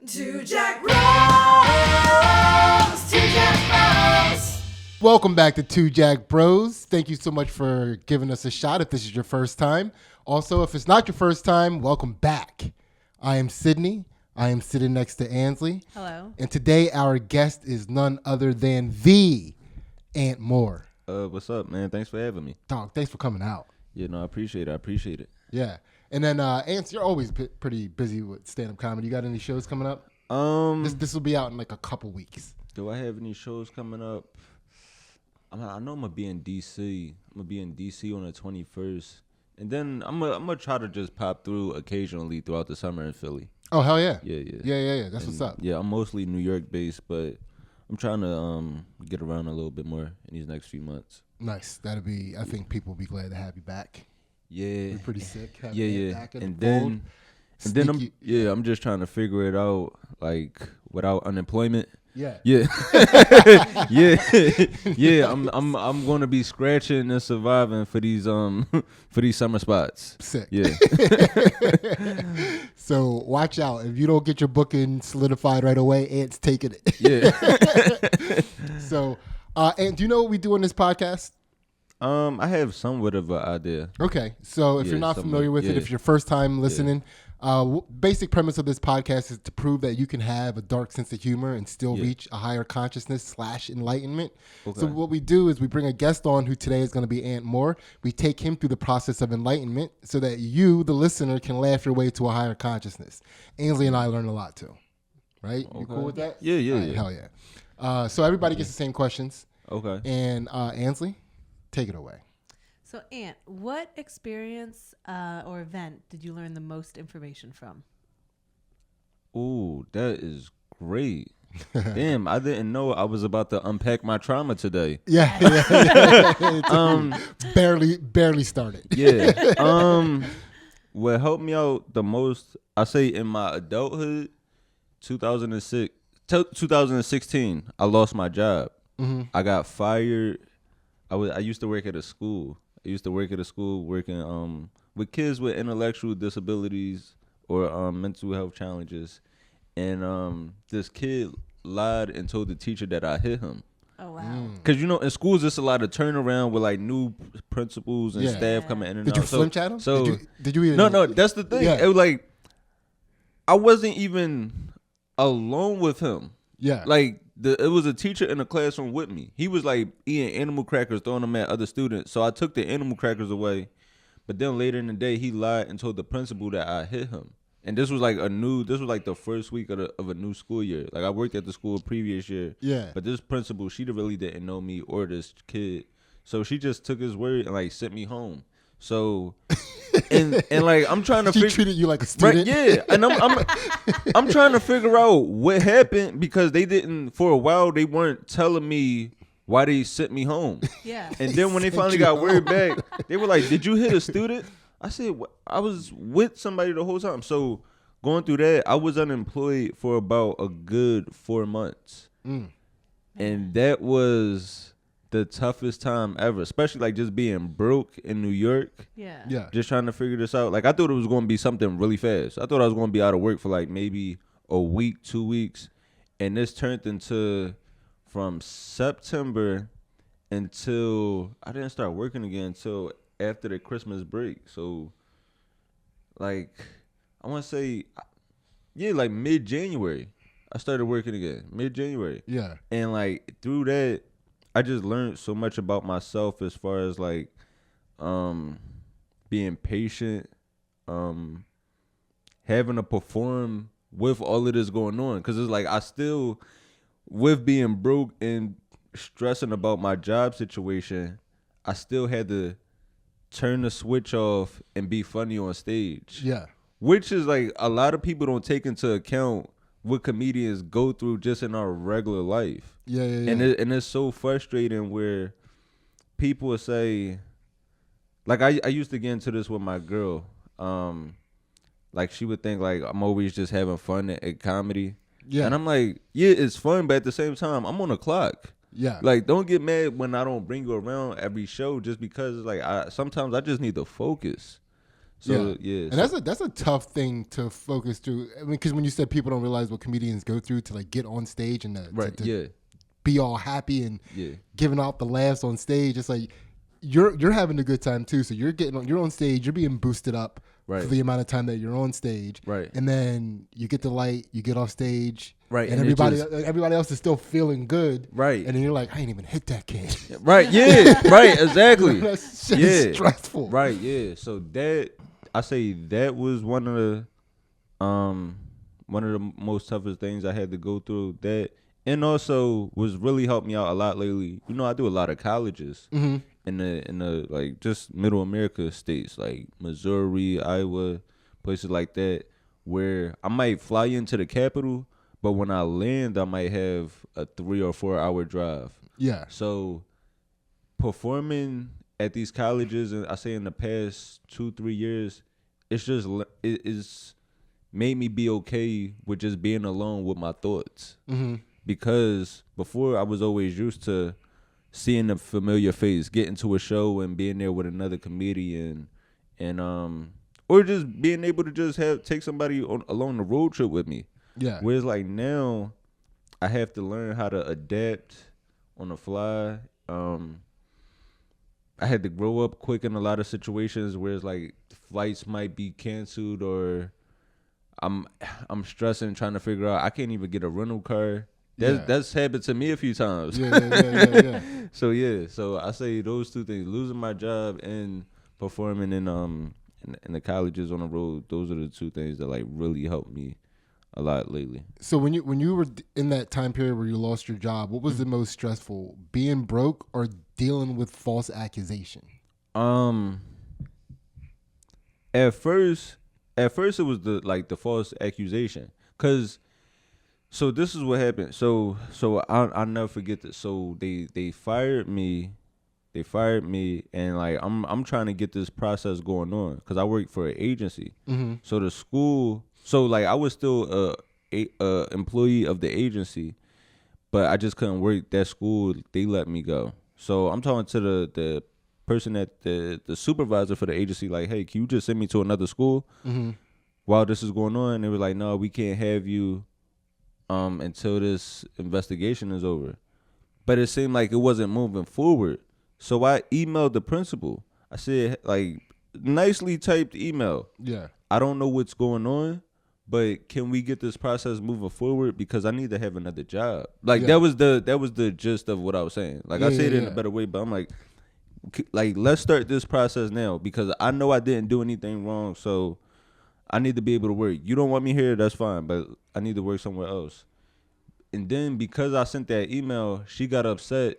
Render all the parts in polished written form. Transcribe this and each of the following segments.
Two Jack Bros. Two Jack Bros. Welcome back to Two Jack Bros. Thank you so much for giving us a shot if this is your first time. Also, if it's not your first time, welcome back. I am Sidney. I am sitting next to Ansley. Hello. And today our guest is none other than the Ant Moore. What's up, man? Thanks for having me. Dog, thanks for coming out. Yeah, no, I appreciate it. Yeah. And then, Ants, you're always pretty busy with stand-up comedy. You got any shows coming up? This will be out in like a couple weeks. Do I have any shows coming up? I know I'm gonna be in DC. I'm gonna be in DC on the 21st, and then I'm gonna try to just pop through occasionally throughout the summer in Philly. Oh, hell yeah. Yeah. That's what's up. Yeah, I'm mostly New York based, but I'm trying to get around a little bit more in these next few months. Nice. I think people will be glad to have you back. Yeah, We're pretty sick. Yeah. Back in And the fold. then Sneaky. I'm just trying to figure it out, like without unemployment. Yeah. Yeah. yeah. I'm gonna be scratching and surviving for these summer spots. Sick. Yeah. So watch out. If you don't get your booking solidified right away, Ant's taking it. Yeah. So, Ant, do you know what we do on this podcast? I have somewhat of an idea. Okay. So if Yeah, you're not somewhat, familiar with it, yeah. if you're first time listening, basic premise of this podcast is to prove that you can have a dark sense of humor and still reach a higher consciousness / enlightenment. Okay. So what we do is we bring a guest on who today is going to be Ant Moore. We take him through the process of enlightenment so that you, the listener, can laugh your way to a higher consciousness. Ansley and I learn a lot too. Right? Okay. You cool with that? Yeah. All right, hell yeah. So everybody gets the same questions. Okay. And Ansley, take it away. So, Ant, what experience or event did you learn the most information from? Ooh, that is great. Damn, I didn't know I was about to unpack my trauma today. Yeah. Barely started. Yeah. What helped me out the most, I say in my adulthood, 2016, I lost my job. Mm-hmm. I got fired. I used to work at a school. Working with kids with intellectual disabilities or mental health challenges. And this kid lied and told the teacher that I hit him. Oh, wow. Because, in schools, there's a lot of turnaround with, like, new principals and staff coming in and Did out. you flinch at him? So, did you even? No, that's the thing. Yeah. It was like, I wasn't even alone with him. Yeah. Like, it was a teacher in the classroom with me. He was, like, eating animal crackers, throwing them at other students. So I took the animal crackers away. But then later in the day, he lied and told the principal that I hit him. And this was like the first week of a new school year. Like, I worked at the school previous year. Yeah. But this principal, she really didn't know me or this kid. So she just took his word and, like, sent me home. So, and like, I'm trying to She treated you like a student. Right, yeah. And I'm trying to figure out what happened because for a while, they weren't telling me why they sent me home. Yeah. And then when they finally got word back, they were like, "Did you hit a student?" I said, "I was with somebody the whole time." So going through that, I was unemployed for about a good 4 months. And that was the toughest time ever, especially like just being broke in New York. Yeah. Yeah. Just trying to figure this out. Like, I thought it was going to be something really fast. I thought I was going to be out of work for like maybe a week, 2 weeks. And this turned into from September until I didn't start working again until after the Christmas break. So, like, I want to say, like mid-January, I started working again. Mid-January. Yeah. And, like, through that, I just learned so much about myself as far as, like, being patient, having to perform with all of this going on. Because it's like I still, with being broke and stressing about my job situation, I still had to turn the switch off and be funny on stage. Yeah. Which is like a lot of people don't take into account what comedians go through just in our regular life. Yeah. And it's so frustrating where people will say, like, I used to get into this with my girl. Like, she would think like I'm always just having fun at comedy. Yeah. And I'm like, yeah, it's fun, but at the same time, I'm on the clock. Yeah. Like, don't get mad when I don't bring you around every show just because, like, sometimes I just need to focus. So yeah, and that's a tough thing to focus through. I mean, because when you said people don't realize what comedians go through to like get on stage and to be all happy and giving out the laughs on stage, it's like you're having a good time too. So you're on stage, you're being boosted up for the amount of time that you're on stage, right? And then you get the light, you get off stage, right? And everybody else is still feeling good, right? And then you're like, I ain't even hit that kid, right? Yeah, right, exactly. That shit is stressful, right? Yeah. So I say that was one of the most toughest things I had to go through. That, and also was really helped me out a lot lately. You know, I do a lot of colleges in the like just middle America states like Missouri, Iowa, places like that, where I might fly into the capital, but when I land, I might have a 3 or 4 hour drive. Yeah. So performing at these colleges, and I say in the past 2-3 years, it's made me be okay with just being alone with my thoughts. Because before I was always used to seeing a familiar face, getting to a show and being there with another comedian, and or just being able to just take somebody along the road trip with me. Yeah. Whereas like now, I have to learn how to adapt on the fly. I had to grow up quick in a lot of situations where it's like flights might be canceled, or I'm stressing trying to figure out I can't even get a rental car. That's happened to me a few times. Yeah. So I say those two things: losing my job and performing in the colleges on the road. Those are the two things that like really helped me a lot lately. So when you were in that time period where you lost your job, what was the most stressful? Being broke or dealing with false accusation? At first it was the false accusation, cause so this is what happened. So I'll never forget this. So they fired me. And like I'm trying to get this process going on because I work for an agency. So the school. So like I was still a employee of the agency, but I just couldn't work that school. They let me go. So I'm talking to the person the supervisor for the agency, like, hey, can you just send me to another school while this is going on? And they were like, no, we can't have you until this investigation is over. But it seemed like it wasn't moving forward. So I emailed the principal. I said, like, nicely typed email. Yeah. I don't know what's going on, but can we get this process moving forward? Because I need to have another job. Like that was the gist of what I was saying. Like I said it in a better way, but I'm like let's start this process now because I know I didn't do anything wrong. So I need to be able to work. You don't want me here, that's fine, but I need to work somewhere else. And then because I sent that email, she got upset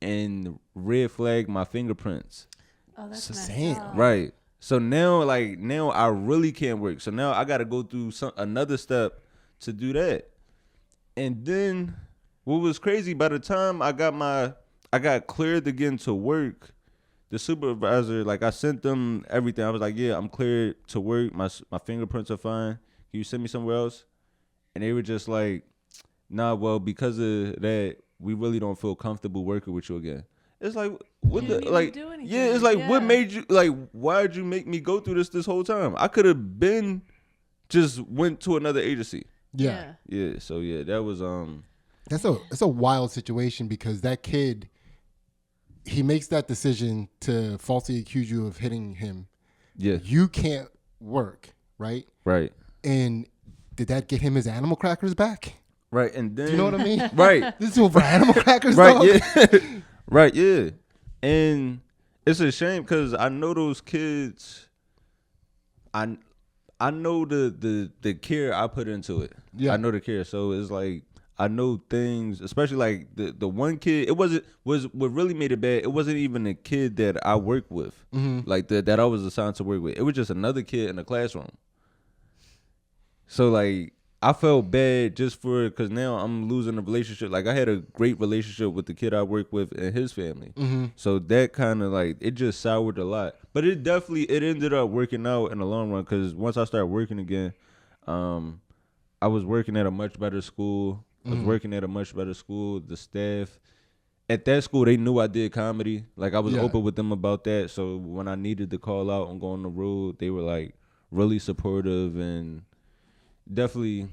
and red flagged my fingerprints. Oh, that's Insane. Right. So now I really can't work. So now I got to go through another step to do that. And then what was crazy, by the time I got cleared to get into work, the supervisor, like I sent them everything. I was like, yeah, I'm cleared to work. My fingerprints are fine. Can you send me somewhere else? And they were just like, nah, well, because of that, we really don't feel comfortable working with you again. It's like, what the, like, it's like, what made you, like, why'd you make me go through this whole time? I could have been just went to another agency. Yeah. So yeah, that was, that's a wild situation because that kid, he makes that decision to falsely accuse you of hitting him. Yeah. You can't work, right? Right. And did that get him his animal crackers back? Right. And then, do you know what I mean? Right. This is over animal crackers, right. dog? Yeah. Right. Yeah. And it's a shame because I know those kids. I know the care I put into it. Yeah. I know the care. So it's like I know things, especially like the one kid. It was what really made it bad. It wasn't even a kid that I worked with, like that I was assigned to work with. It was just another kid in the classroom. So like I felt bad just because now I'm losing a relationship. Like I had a great relationship with the kid I work with and his family. So that kind of like, it just soured a lot. But it ended up working out in the long run because once I started working again, I was working at a much better school. The staff, at that school, they knew I did comedy. Like, I was Yeah. open with them about that. So when I needed to call out and go on the road, they were like really supportive and definitely.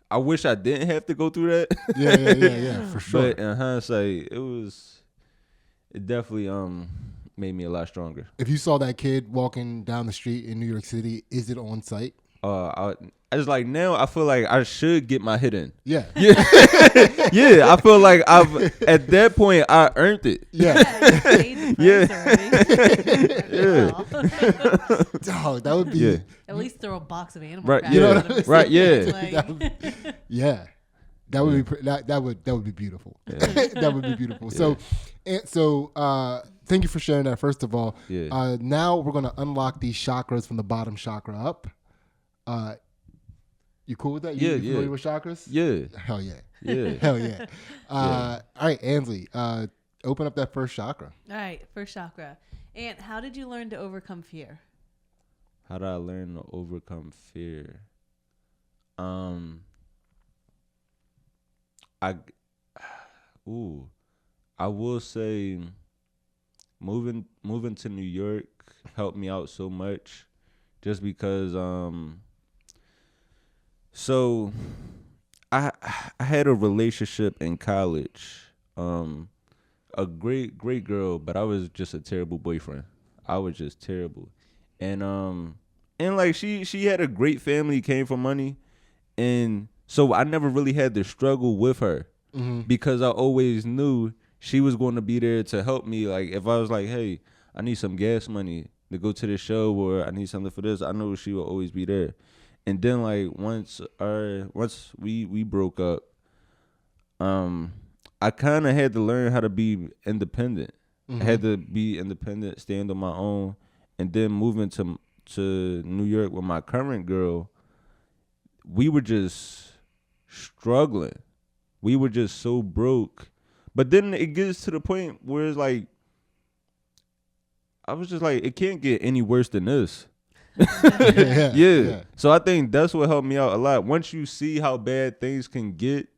I wish I didn't have to go through that. Yeah, for sure. But in hindsight, it definitely made me a lot stronger. If you saw that kid walking down the street in New York City, is it on site? I just like now I feel like I should get my hit in. Yeah. Yeah, I feel like at that point I earned it. Yeah. Yeah. Dog, that would be. Yeah. At least throw a box of animal Right, crackers yeah. at him or Right, something. yeah. It's like- Yeah. That would be that would be beautiful. That would be beautiful. So thank you for sharing that. First of all, now we're gonna unlock these chakras from the bottom chakra up. You cool with that? You familiar with chakras? Yeah. Hell yeah. Yeah. Hell yeah. All right, Ansley, open up that first chakra. All right, first chakra. And how did you learn to overcome fear? How did I learn to overcome fear? I will say moving to New York helped me out so much, just because so I had a relationship in college, a great girl, but I was just a terrible boyfriend. I was just terrible, and like she had a great family, came from money, and so I never really had to struggle with her. Because I always knew she was going to be there to help me. Like, if I was like, hey, I need some gas money to go to the show, or I need something for this, I know she will always be there. And then, like, once we broke up, I kind of had to learn how to be independent. I had to be independent, stand on my own. And then moving to New York with my current girl, we were just struggling. We were just so broke. But then it gets to the point where it's like, I was just like, it can't get any worse than this. Yeah. So I think that's what helped me out a lot. Once you see how bad things can get,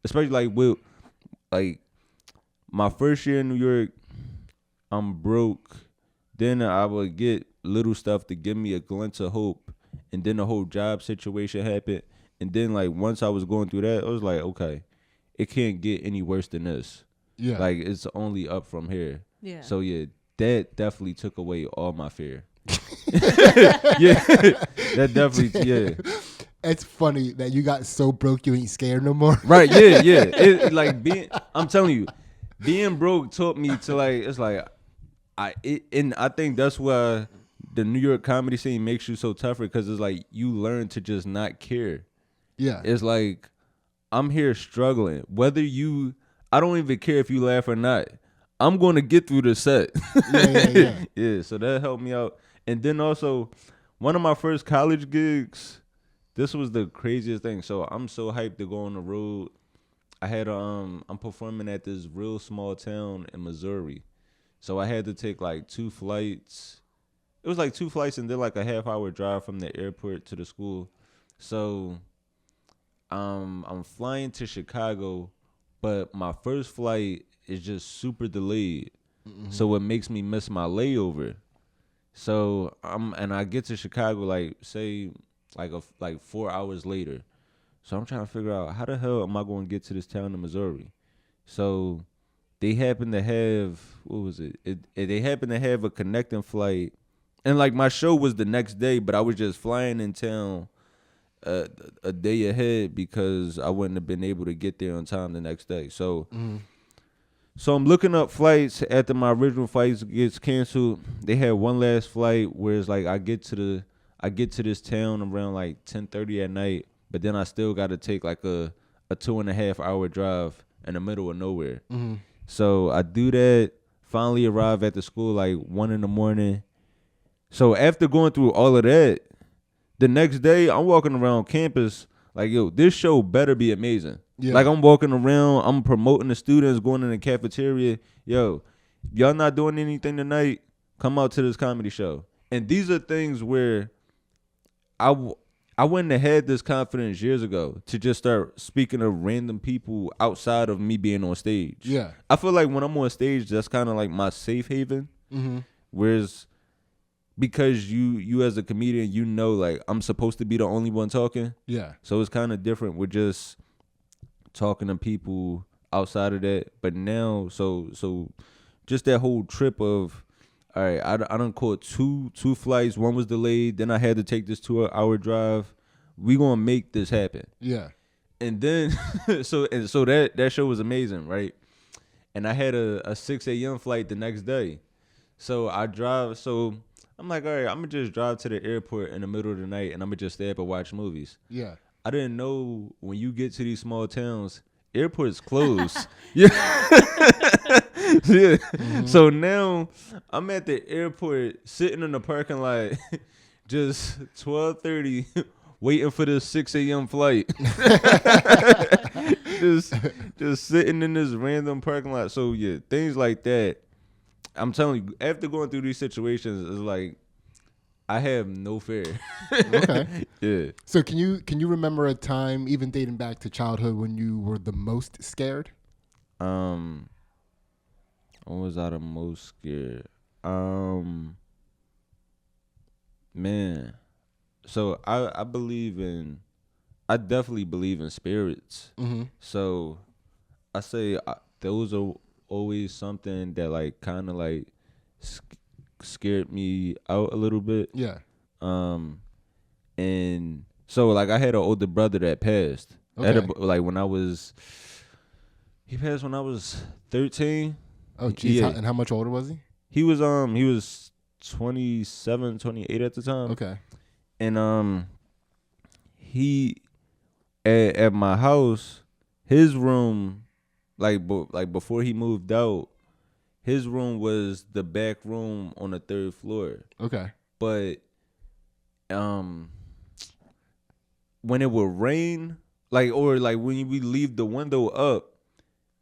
especially like with like my first year in New York, I'm broke. Then I would get little stuff to give me a glimpse of hope. And then the whole job situation happened. And then like once I was going through that, I was like, okay, it can't get any worse than this. Yeah. Like, it's only up from here. Yeah. So, yeah, that definitely took away all my fear. Yeah. That definitely, yeah. It's funny that you got so broke you ain't scared no more. Right, yeah. It, like, I'm telling you, being broke taught me to, like, it's like, and I think that's why the New York comedy scene makes you so tougher, because it's like you learn to just not care. Yeah. It's like, I'm here struggling. I don't even care if you laugh or not. I'm going to get through the set. Yeah. Yeah, so that helped me out. And then also, one of my first college gigs, this was the craziest thing. So I'm so hyped to go on the road. I'm performing at this real small town in Missouri. So I had to take like 2 flights. It was like 2 flights and then like a half-hour drive from the airport to the school. So I'm flying to Chicago, but my first flight is just super delayed. So it makes me miss my layover. So I get to Chicago like 4 hours later. So I'm trying to figure out how the hell am I going to get to this town in Missouri. So they happen to have they happen to have a connecting flight, and like my show was the next day, but I was just flying in town a day ahead because I wouldn't have been able to get there on time the next day. So so I'm looking up flights after my original flight gets canceled. They had one last flight where it's like I get to this town around like 10:30 at night, but then I still got to take like a 2.5 hour drive in the middle of nowhere. So I do that, finally arrive at the school like 1 a.m. So after going through all of that, the next day, I'm walking around campus like, yo, this show better be amazing. Yeah. Like, I'm walking around, I'm promoting the students, going in the cafeteria. Yo, y'all not doing anything tonight? Come out to this comedy show. And these are things where I wouldn't have had this confidence years ago to just start speaking of random people outside of me being on stage. Yeah. I feel like when I'm on stage, that's kind of like my safe haven. Mm-hmm. Whereas because you as a comedian, you know, like I'm supposed to be the only one talking. Yeah. So it's kind of different with just talking to people outside of that. But now, so just that whole trip of, all right, I done caught two flights. One was delayed. Then I had to take this 2-hour drive. We gonna make this happen. Yeah. And then, so that show was amazing, right? And I had a 6 a.m. flight the next day. So I drive. So I'm like, all right, I'm gonna just drive to the airport in the middle of the night, and I'm gonna just stay up and watch movies. Yeah. I didn't know when you get to these small towns, airports closed. Yeah. Yeah. Mm-hmm. So now I'm at the airport sitting in the parking lot, just 12:30, waiting for this 6 a.m. flight. just sitting in this random parking lot. So yeah, things like that. I'm telling you, after going through these situations, it's like I have no fear. Okay. Yeah. So can you remember a time, even dating back to childhood, when you were the most scared? When was I the most scared? Man. So I definitely believe in spirits. Mm-hmm. So I say those are always something that like kind of like scared me out a little bit. Yeah. And so like I had an older brother that passed. Okay. He passed when I was 13. Oh, geez. Yeah. And how much older was he? He was 27, 28 at the time. Okay. And he at my house, his room, like before he moved out, his room was the back room on the 3rd floor. Okay. But when it would rain, or when we leave the window up,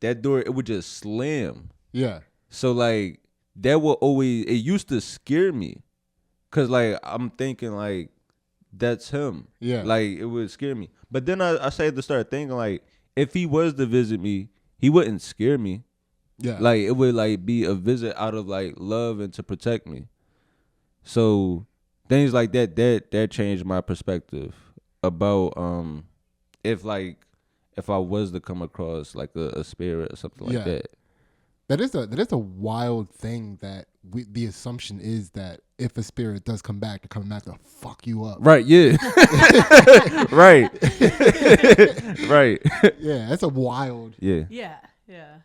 that door it would just slam. Yeah. So like that would always, it used to scare me, cause like I'm thinking like that's him. Yeah. Like it would scare me. But then I started to start thinking like if he was to visit me, he wouldn't scare me. Yeah. Like it would like be a visit out of like love and to protect me. So things like that changed my perspective about if I was to come across like a spirit or something like that. That is a wild thing that the assumption is that if a spirit does come back, they're coming back to fuck you up. Right, yeah. Right. Right. Yeah, that's a wild. Yeah. Yeah, yeah.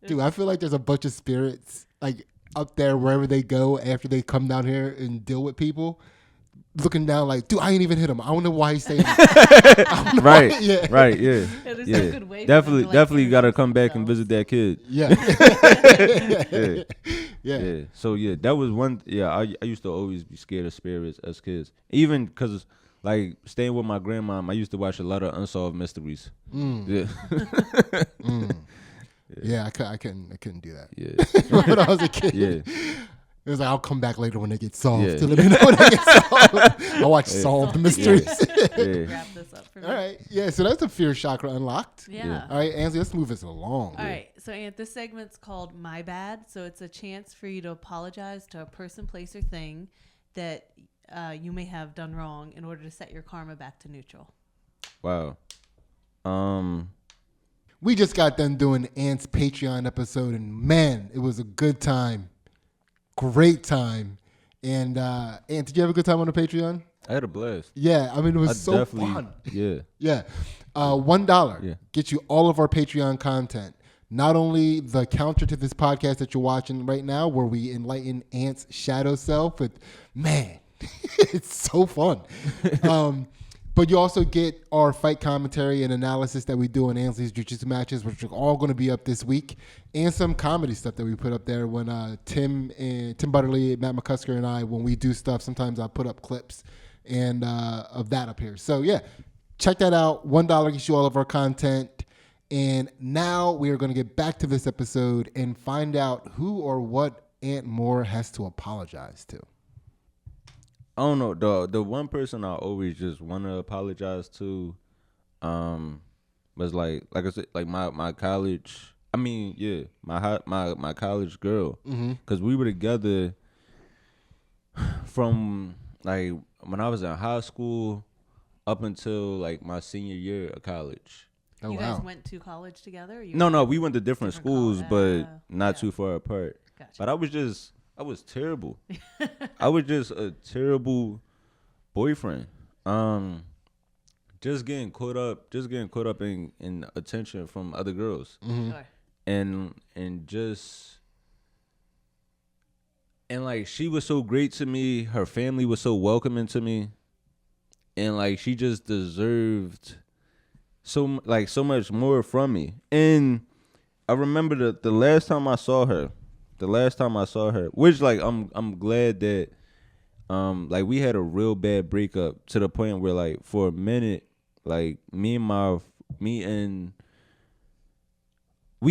Dude, I feel like there's a bunch of spirits like up there wherever they go after they come down here and deal with people, looking down like, dude, I ain't even hit him. I don't know why he's saying that. Right. Yeah. Right, yeah. Yeah, there's Yeah. no good way for Definitely them to, like, got to introduce come back and themselves. visit that kid. Yeah. Yeah. Yeah. Yeah. So yeah, that was one. Yeah, I used to always be scared of spirits as kids, even because like staying with my grandmom, I used to watch a lot of unsolved mysteries. Yeah. Yeah, I couldn't do that. Yeah. When I was a kid. Yeah. It was like, I'll come back later when they get solved. Yeah. To let me know when they get solved. I watch solved mysteries. Yeah. Wrap this up for me. All right. Yeah, so that's the fear chakra unlocked. Yeah. All right, Ansley, let's move this along. All right. So, Ant, this segment's called My Bad. So, it's a chance for you to apologize to a person, place, or thing that you may have done wrong in order to set your karma back to neutral. Wow. We just got done doing Ant's Patreon episode, and man, it was a good time. Great time. And Ant, did you have a good time on the Patreon? I had a blast. Yeah, I mean, it was so fun. Yeah. Yeah. $1 Yeah. gets you all of our Patreon content. Not only the counter to this podcast that you're watching right now, where we enlighten Ant's shadow self, but man, it's so fun. But you also get our fight commentary and analysis that we do on Ansley's jiu-jitsu matches, which are all going to be up this week, and some comedy stuff that we put up there when Tim Butterly, Matt McCusker, and I, when we do stuff, sometimes I put up clips and of that up here. So yeah, check that out. $1 gets you all of our content. And now we are going to get back to this episode and find out who or what Ant Moore has to apologize to. I don't know. The one person I always just want to apologize to, was like I said, like my college. I mean, yeah, my college girl, because we were together from like when I was in high school up until like my senior year of college. Oh, You wow. guys went to college together? Or you No, went we went to different schools, but not too far apart. Gotcha. But I was terrible. I was just a terrible boyfriend. Just getting caught up in attention from other girls. Sure. And like she was so great to me, her family was so welcoming to me, and like she just deserved so much more from me. And I remember the last time I saw her, which like I'm glad that like we had a real bad breakup to the point where like for a minute like we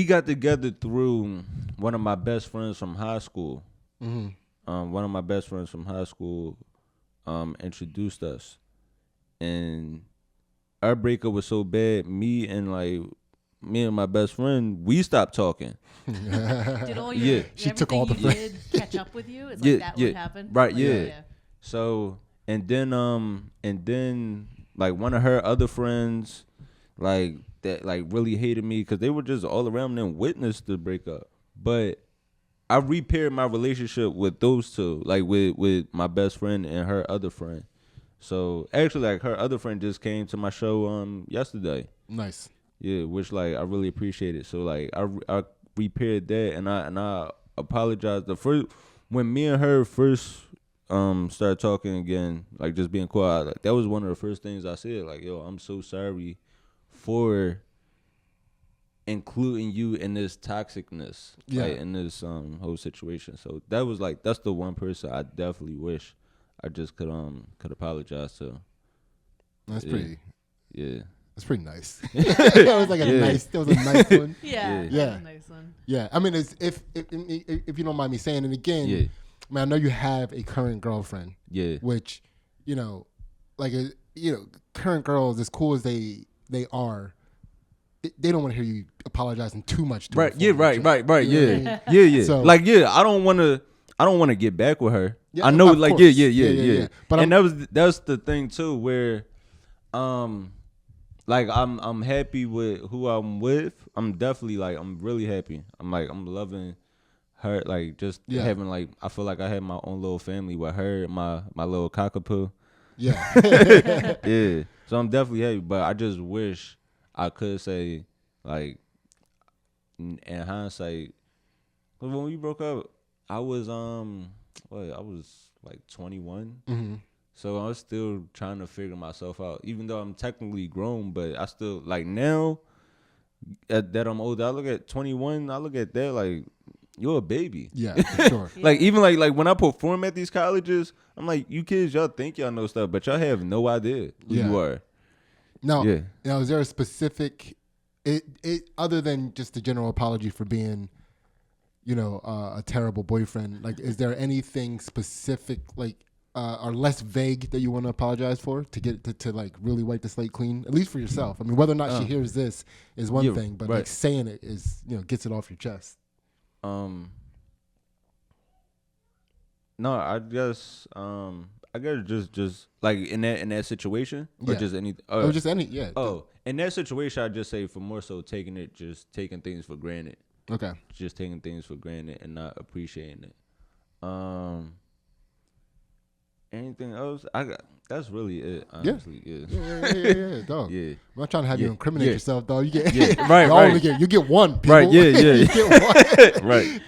got together through one of my best friends from high school. One of my best friends from high school introduced us, and our breakup was so bad. Me and my best friend, we stopped talking. Did all your She took all the everything you did catch up with you? It's like that what happened? Right, Like, yeah. So and then like one of her other friends like that like really hated me because they were just all around and witnessed the breakup. But I repaired my relationship with those two, like with my best friend and her other friend. So actually, like her other friend just came to my show yesterday. Nice. Yeah, which like I really appreciate it. So like I repaired that, and I apologized. When me and her first started talking again, like just being quiet, like that was one of the first things I said. Like, yo, I'm so sorry for including you in this toxicness, like in this whole situation. So that's the one person I definitely wish I just could apologize to. That's pretty. Yeah. That's pretty nice. That was like a nice. That was a nice one. Yeah. Yeah. That was a nice one. Yeah. I mean, it's, if you don't mind me saying, and again, I mean, I know you have a current girlfriend. Yeah. Which, current girls, as cool as they are, they don't want to hear you apologizing too much. To Right. her Yeah. for Right. it. Right. Right. You know Yeah. what I mean? Yeah. Yeah. So- I don't want to get back with her. Yeah, I know, of like, course. yeah. But and that's the thing too, where, like I'm happy with who I'm with. I'm definitely like I'm really happy. I'm loving her. Like just having like I feel like I have my own little family with her, my little cockapoo. Yeah. Yeah. So I'm definitely happy, but I just wish I could say like in hindsight, 'cause when we broke up, I was I was like 21. Mm-hmm. So I was still trying to figure myself out, even though I'm technically grown. But I still like now that I'm older, I look at 21. I look at that like you're a baby. Yeah, for sure. Like even like when I perform at these colleges, I'm like, you kids, y'all think y'all know stuff, but y'all have no idea who you are. Now, is there a specific it other than just a general apology for being, a terrible boyfriend? Like, is there anything specific like? Or less vague that you want to apologize for to get to like really wipe the slate clean, at least for yourself? I mean, whether or not she hears this is one thing, but like saying it is, gets it off your chest. No, I guess just like in that situation or just any or just any in that situation I just say for more so taking things for granted. Okay. Just taking things for granted and not appreciating it. Anything else? That's really it, honestly. Yeah, dog. Yeah. I'm not trying to have you incriminate yourself, dog. You get you get one. People. Right, yeah. You get one. Right.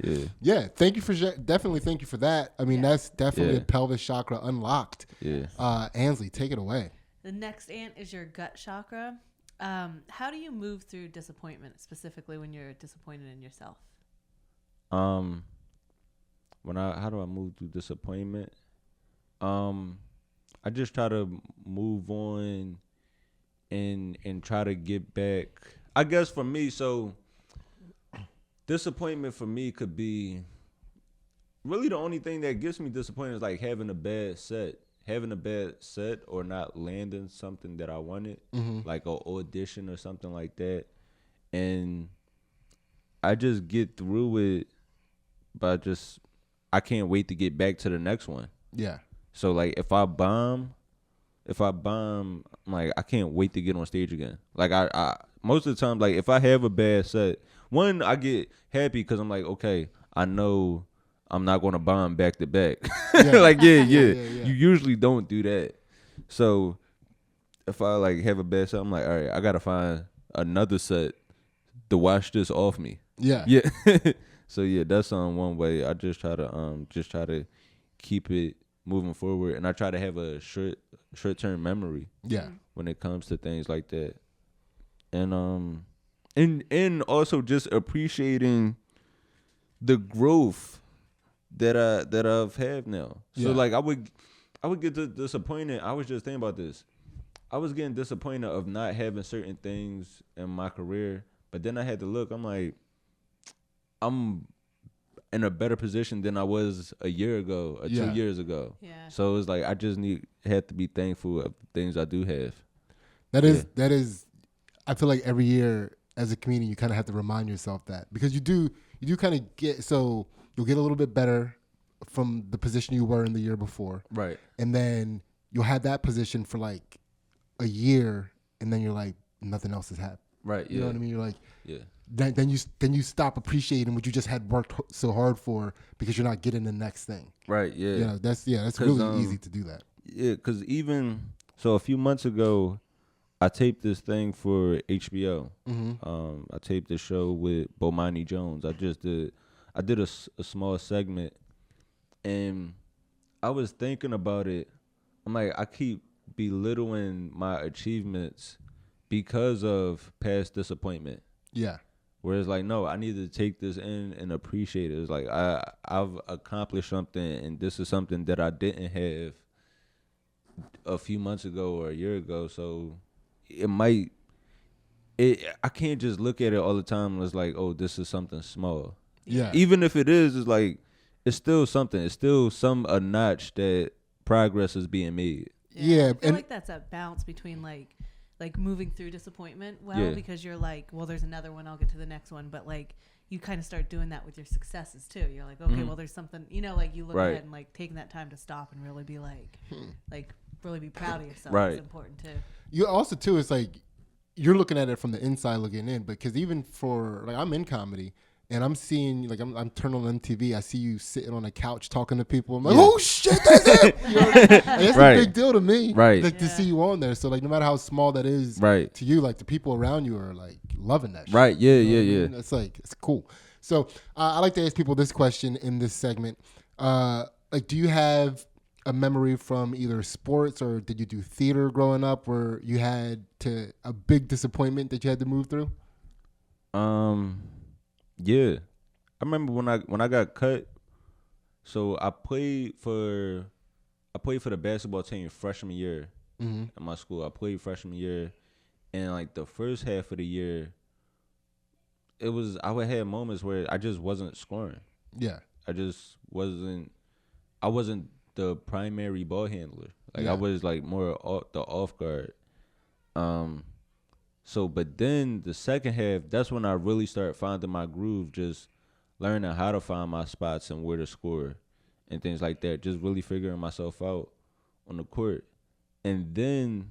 Yeah. Yeah. Thank you definitely thank you for that. I mean, that's definitely a pelvis chakra unlocked. Yeah. Ansley, take it away. The next ant is your gut chakra. How do you move through disappointment, specifically when you're disappointed in yourself? How do I move through disappointment? I just try to move on and try to get back. I guess for me, so disappointment for me could be really the only thing that gets me disappointed is like having a bad set or not landing something that I wanted, like an audition or something like that. And I just get through it, but I can't wait to get back to the next one. Yeah. So like if I bomb, I'm like, I can't wait to get on stage again. Like I most of the time, like if I have a bad set, one, I get happy because I'm like, okay, I know I'm not going to bomb back to back. Yeah. Like, yeah. Yeah. You usually don't do that. So if I like have a bad set, I'm like, all right, I got to find another set to wash this off me. Yeah. Yeah. So yeah, that's one way. I just try to keep it moving forward, and I try to have a short-term memory. Yeah. When it comes to things like that. And also just appreciating the growth that I've had now. So Yeah. like I would get disappointed. I was just thinking about this. I was getting disappointed of not having certain things in my career, but then I had to look. I'm like, I'm in a better position than I was a year ago or 2 years ago. Yeah. So it's like I just have to be thankful of things I do have. That is. I feel like every year as a comedian, you kind of have to remind yourself that, because you do kind of you'll get a little bit better from the position you were in the year before. Right. And then you'll have that position for like a year, and then you're like, nothing else has happened. Right. Yeah. You know what I mean? You're like, yeah. Then you stop appreciating what you just had worked so hard for because you're not getting the next thing. Right. Yeah. You know, that's really easy to do that. Yeah, because even so, a few months ago, I taped this thing for HBO. I taped this show with Bomani Jones. I did a small segment, and I was thinking about it. I'm like, I keep belittling my achievements because of past disappointment. Yeah. Whereas like, no, I need to take this in and appreciate it. It's like I've accomplished something, and this is something that I didn't have a few months ago or a year ago. So I can't just look at it all the time as like, oh, this is something small. Yeah. Even if it is, it's like, it's still something. It's still a notch that progress is being made. Yeah, I feel and like that's a balance between like moving through disappointment because you're like, well, there's another one, I'll get to the next one, but like you kind of start doing that with your successes too. You're like, okay, well, there's something, like you look Right. ahead and like taking that time to stop and really be like really be proud of yourself Right. is important too. you also too, it's like you're looking at it from the inside looking in, because even for like, I'm in comedy and I'm seeing, like, I'm turning on MTV, I see you sitting on a couch talking to people. I'm like, oh shit, that's it. You know, and it's Right. a big deal to me, Right. like, to see you on there. So like, no matter how small that is Right. to you, like the people around you are like loving that shit. Right. Yeah. You know Yeah. what I Yeah. mean? It's like, it's cool. So I like to ask people this question in this segment. Like, do you have a memory from either sports or did you do theater growing up where you had a big disappointment that you had to move through? Yeah. I remember when I got cut. So I played for the basketball team freshman year at my school. I played freshman year, and like the first half of the year, I would have moments where I just wasn't scoring. Yeah. I wasn't the primary ball handler. Like Yeah. I was like more the off guard. So but then the second half, that's when I really started finding my groove, just learning how to find my spots and where to score and things like that. Just really figuring myself out on the court. And then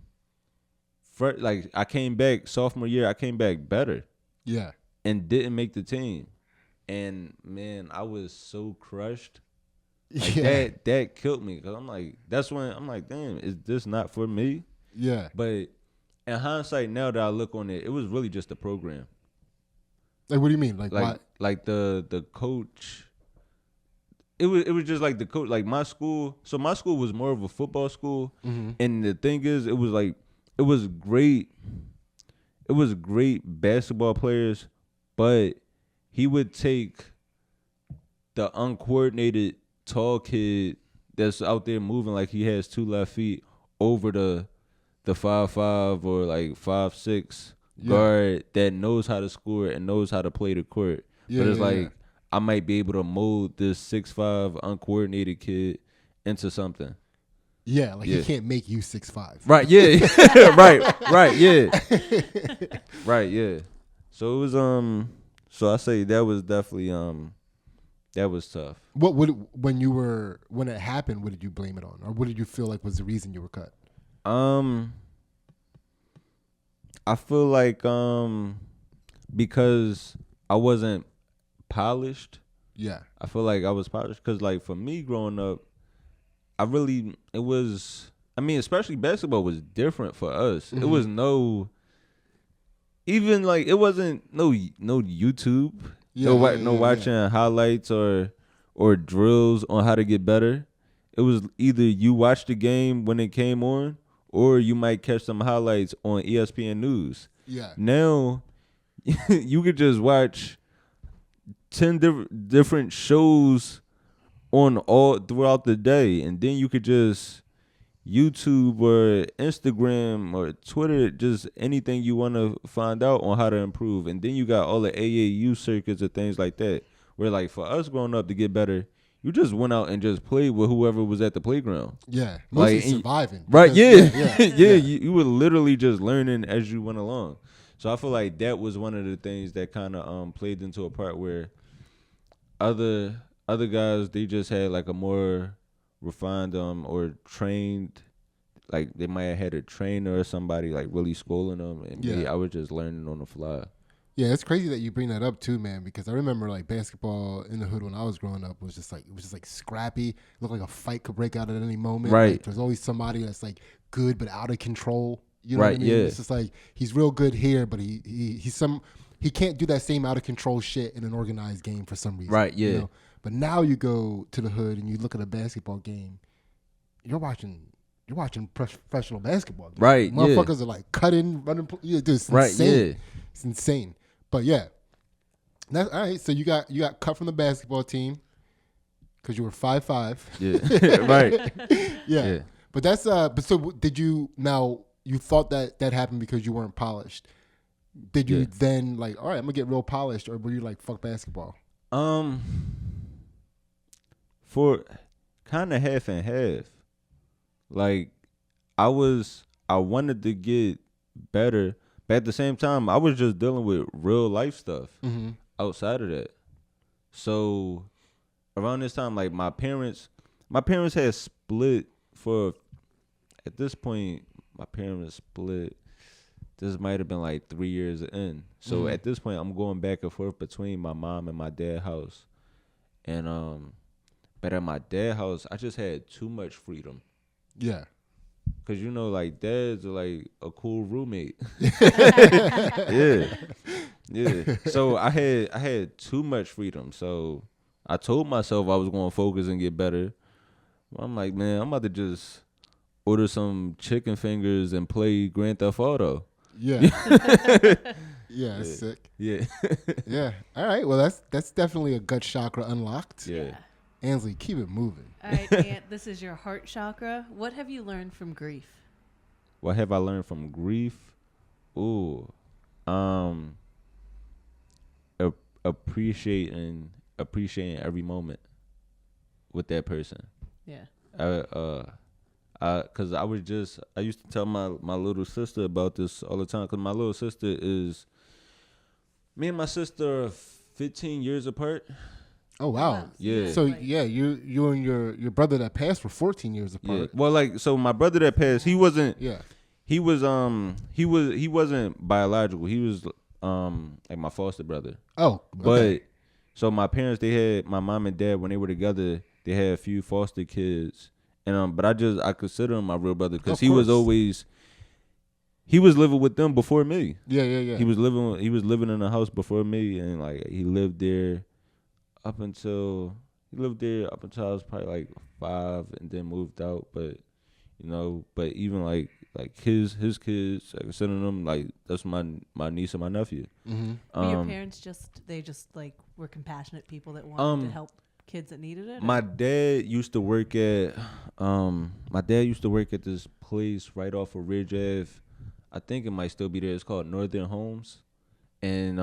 like I came back sophomore year, I came back better. Yeah. And didn't make the team. And man, I was so crushed. Like Yeah. that killed me, because I'm like, that's when I'm like, damn, is this not for me? Yeah. But in hindsight, now that I look on it, it was really just the program. Like, what do you mean? Like what? Like the coach. It was just like the coach. Like my school. So my school was more of a football school, and the thing is, it was great. It was great basketball players, but he would take the uncoordinated tall kid that's out there moving like he has 2 left feet over the 5'5" or like 5'6" guard that knows how to score and knows how to play the court. Yeah, But it's yeah, like, yeah. I might be able to mold this 6'5" uncoordinated kid into something. Yeah, like Yeah. he can't make you 6'5". Right, yeah. right, yeah. Right, yeah. So it was so I say that was definitely that was tough. What would when it happened? What did you blame it on, or what did you feel like was the reason you were cut? I feel like because I wasn't polished. Yeah. I feel like I was polished because like for me growing up, it was. I mean, especially basketball was different for us. Mm-hmm. It was even like it wasn't no YouTube. Yeah, No watching highlights or drills on how to get better. It was either you watch the game when it came on, or you might catch some highlights on ESPN News. Yeah. Now, you could just watch 10 different shows on all throughout the day, and then you could just YouTube or Instagram or Twitter, just anything you want to find out on how to improve. And then you got all the AAU circuits or things like that, where like for us growing up to get better, you just went out and just played with whoever was at the playground. Yeah, mostly Like, surviving. Right, because- yeah. You were literally just learning as you went along. So I feel like that was one of the things that kind of played into a part where other guys, they just had like a more refined or trained, like they might have had a trainer or somebody like really schooling them, and me, I was just learning on the fly. Yeah, it's crazy that you bring that up too, man, because I remember like basketball in the hood when I was growing up was just like scrappy. It looked like a fight could break out at any moment. Right. Like, there's always somebody that's like good but out of control. You know Right, what I mean? yeah. It's just like he's real good here, but he can't do that same out of control shit in an organized game for some reason. Right, yeah. You know? But now you go to the hood and you look at a basketball game, you're watching professional basketball. Dude. Right, yeah. Motherfuckers are like cutting, running. Yeah, dude, it's Right, insane. yeah. It's insane. But yeah, that's all right. So you got cut from the basketball team because you were 5'5". Yeah, right. Yeah. But that's But so did you now? You thought that happened because you weren't polished. Did you then like, all right, I'm gonna get real polished, or were you like, fuck basketball? For kind of half and half. Like I wanted to get better, but at the same time, I was just dealing with real life stuff outside of that. So around this time, like my parents had split for. At this point, my parents split. This might have been like 3 years in. So at this point, I'm going back and forth between my mom and my dad's house, and but at my dad's house, I just had too much freedom. Yeah. Cause you know, like dads are like a cool roommate. Yeah. So I had too much freedom. So I told myself I was going to focus and get better. I'm like, man, I'm about to just order some chicken fingers and play Grand Theft Auto. Yeah. Yeah, that's sick. Yeah. Yeah. All right. Well, that's definitely a gut chakra unlocked. Yeah. Ansley, keep it moving. All right, Ant, this is your heart chakra. What have you learned from grief? What have I learned from grief? Ooh, appreciating every moment with that person. Yeah. Cause I used to tell my little sister about this all the time. Cause my little sister me and my sister are 15 years apart. Oh wow. Wow. Yeah. So yeah, you and your brother that passed were 14 years apart. Yeah. Well, like, so my brother that passed, he wasn't. Yeah. He wasn't biological. He was like my foster brother. Oh. Okay. But so my parents, my mom and dad, when they were together, they had a few foster kids, and but I consider him my real brother because Of he was course. living with them before me. Yeah. He was living in a house before me, and like he lived there up until I was probably like 5, and then moved out. But but even like his kids, I consider them like that's my niece and my nephew. Mm-hmm. Were your parents they just like were compassionate people that wanted to help kids that needed it? My dad used to work at this place right off of Ridge Ave. I think it might still be there. It's called Northern Homes, and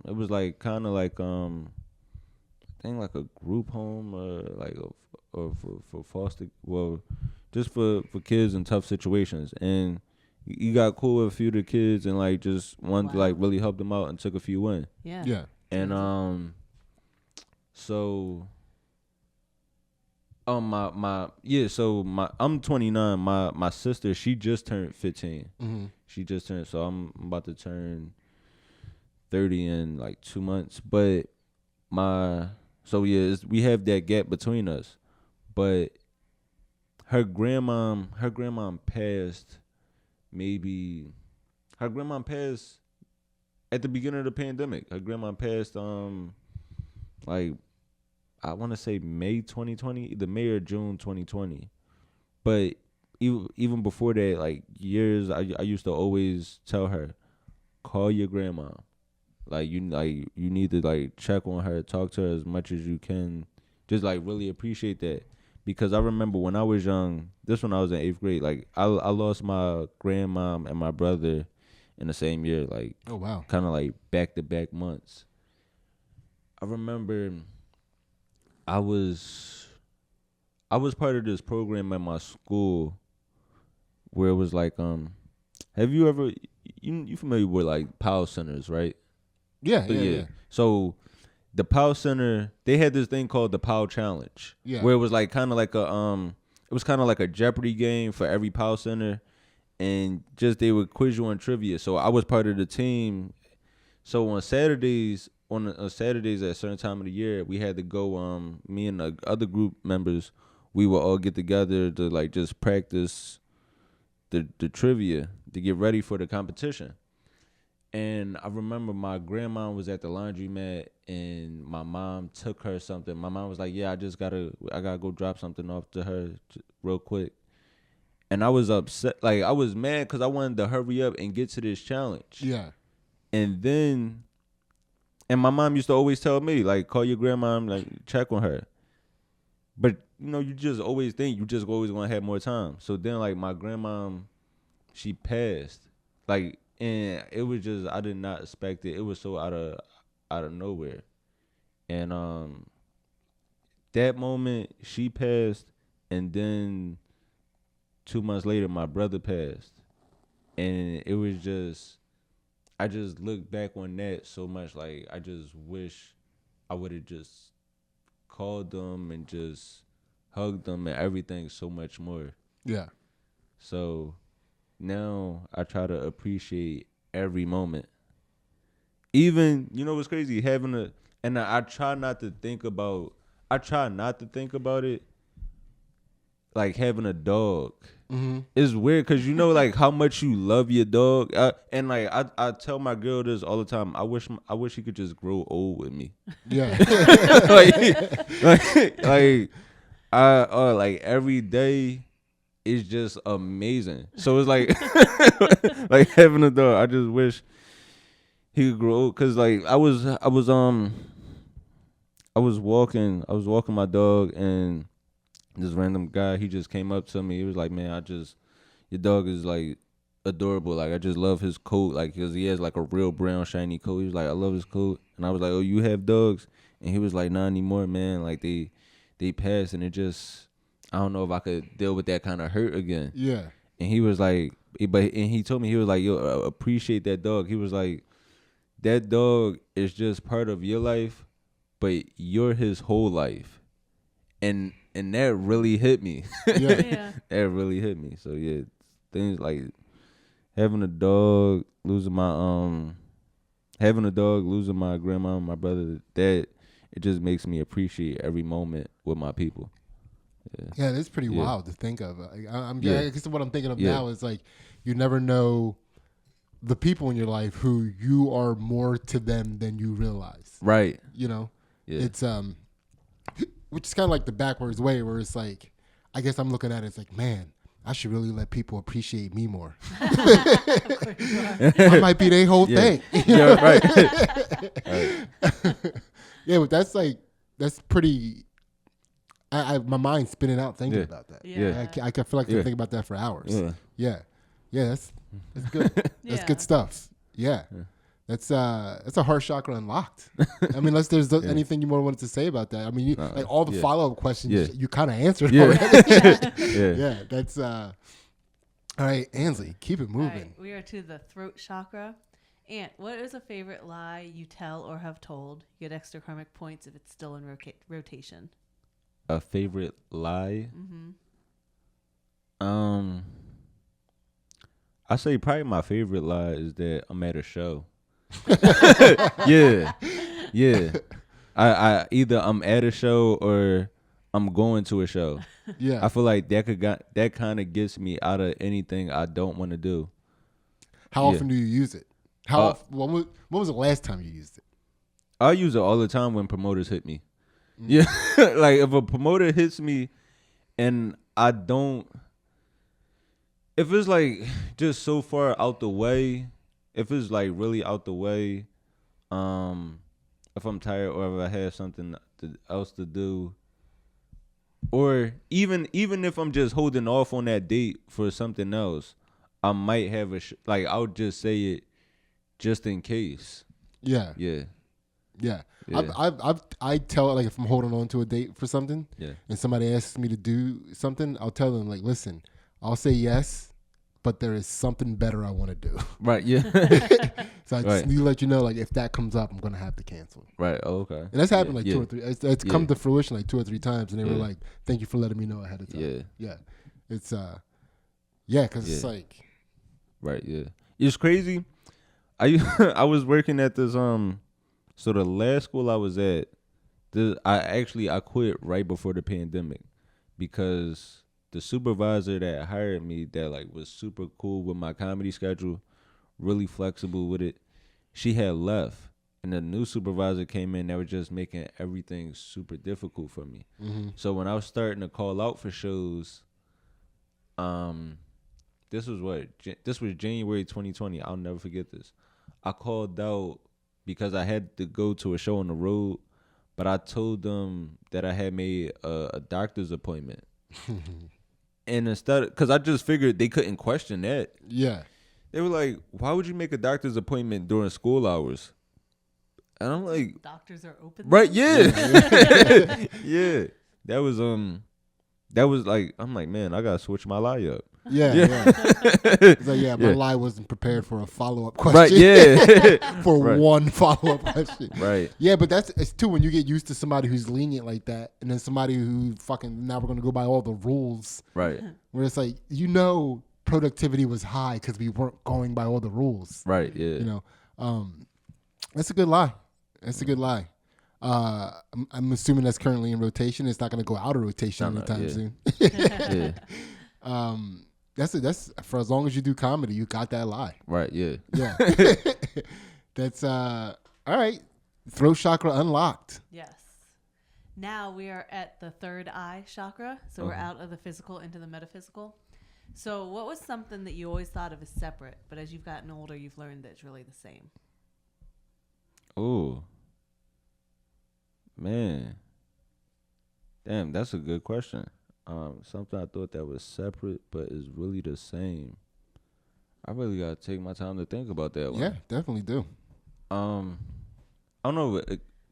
it was like kind of like think like a group home or for foster, well, just for kids in tough situations. And you got cool with a few of the kids and like just wanted to like really help them out and took a few in. Yeah. Yeah. And so I'm 29. My sister, she just turned 15. Mm-hmm. She just turned, so I'm about to turn 30 in like 2 months. But we have that gap between us. But her grandma passed at the beginning of the pandemic. Her grandma passed like I want to say May 2020, either May or June 2020. But even before that, like years, I used to always tell her, call your grandma. Like you need to like check on her, talk to her as much as you can. Just like really appreciate that. Because I remember when I was young, when I was in 8th grade, like I lost my grandmom and my brother in the same year, like Oh wow. kind of like back-to-back months. I remember I was part of this program at my school where it was like have you ever you familiar with like POW centers, right? Yeah. So the POW center, they had this thing called the POW challenge. Yeah. Where it was like kind of like a Jeopardy game for every POW center, and just they would quiz you on trivia. So I was part of the team. So on Saturdays at a certain time of the year, we had to go. Me and the other group members, we would all get together to like just practice the trivia to get ready for the competition. And I remember my grandma was at the laundromat and my mom took her something. My mom was like, "Yeah, I gotta go drop something off to her real quick." And I was upset, like I was mad because I wanted to hurry up and get to this challenge. Yeah. And my mom used to always tell me, like, call your grandma, like, check on her. But, you just always think you just always going to have more time. So then, like, my grandma, she passed. Like, and it was just, I did not expect it. It was so out of nowhere. And that moment, she passed. And then 2 months later, my brother passed. And it was just, I just look back on that so much. Like, I just wish I would have just called them and just hugged them and everything so much more. Yeah. So now I try to appreciate every moment. Even, what's crazy? And I try not to think about it like having a dog. Mm-hmm. It's weird because like how much you love your dog, and like I tell my girl this all the time. I wish he could just grow old with me. Yeah. like every day is just amazing. So it's like like having a dog. I just wish he could grow old because like I was walking my dog and this random guy, he just came up to me. He was like, "Man, your dog is like adorable. Like I just love his coat, like because he has like a real brown shiny coat." He was like, "I love his coat," and I was like, "Oh, you have dogs?" And he was like, "Not anymore, man. Like they passed, and it just I don't know if I could deal with that kind of hurt again." Yeah. And he was like, he told me, he was like, "Yo, appreciate that dog." He was like, "That dog is just part of your life, but you're his whole life," and that really hit me. Yeah. That really hit me. So yeah, things like having a dog, losing my grandma and my brother, that it just makes me appreciate every moment with my people. Yeah, it's pretty Yeah. wild to think of. I Yeah. guess what I'm thinking of Yeah. now is like you never know the people in your life who you are more to them than you realize. Right. Yeah. It's which is kind of like the backwards way where it's like, I guess I'm looking at it, it's like, man, I should really let people appreciate me more. I might be their whole thing. Yeah, right. Yeah, but that's pretty. My mind's spinning out thinking about that. Yeah. I feel like I can think about that for hours. Yeah. That's good. That's Yeah. good stuff. Yeah. That's a heart chakra unlocked. I mean, unless there's anything you more wanted to say about that. I mean, like all the follow-up questions, you kind of answered already. Yeah, that's all right, Ansley, keep it moving. All right, we are to the throat chakra. Ant, what is a favorite lie you tell or have told? You get extra karmic points if it's still in rotation. A favorite lie? I say probably my favorite lie is that I'm at a show. Yeah. I either I'm at a show or I'm going to a show. Yeah. I feel like that kind of gets me out of anything I don't want to do. How often do you use it? When was the last time you used it? I use it all the time when promoters hit me. Yeah, like if a promoter hits me and I don't, if it's like just so far out the way, if it's like really out the way, if I'm tired or if I have something else to do, or even if I'm just holding off on that date for something else, I might have like I'll just say it just in case. Yeah. I tell it, like if I'm holding on to a date for something, and somebody asks me to do something, I'll tell them like, listen, I'll say yes, but there is something better I want to do. Right. Yeah. So I just need to let you know, like if that comes up, I'm gonna have to cancel. Right. Oh, okay. And that's happened like 2 or 3. It's come to fruition like 2 or 3 times, and they were like, "Thank you for letting me know ahead of time." Yeah. It's because it's like, right. Yeah. It's crazy. I was working at this so the last school I was at, I quit right before the pandemic because the supervisor that hired me that like was super cool with my comedy schedule, really flexible with it, she had left and the new supervisor came in that was just making everything super difficult for me. So when I was starting to call out for shows, this was January 2020. I'll never forget this. I called out because I had to go to a show on the road, but I told them that I had made a doctor's appointment. And instead, because I just figured they couldn't question that. Yeah. They were like, why would you make a doctor's appointment during school hours? And I'm like, doctors are open. Right, yeah. Yeah. That was like, I'm like, man, I got to switch my lie up. Yeah. It's like, my lie wasn't prepared for a follow-up question. Right, yeah. For one follow-up question. Right. Yeah, but it's too when you get used to somebody who's lenient like that, and then somebody who fucking now we're going to go by all the rules. Right. Where it's like, productivity was high because we weren't going by all the rules. Right, yeah. That's a good lie. I'm assuming that's currently in rotation. It's not going to go out of rotation anytime soon. Yeah. That's for as long as you do comedy, you got that lie. Right, yeah. Yeah. That's all right. Throat chakra unlocked. Yes. Now we are at the third eye chakra. So we're out of the physical into the metaphysical. So what was something that you always thought of as separate, but as you've gotten older, you've learned that it's really the same? Oh, man. Damn, that's a good question. Something I thought that was separate, but is really the same. I really gotta take my time to think about that one. Yeah, definitely do. I don't know.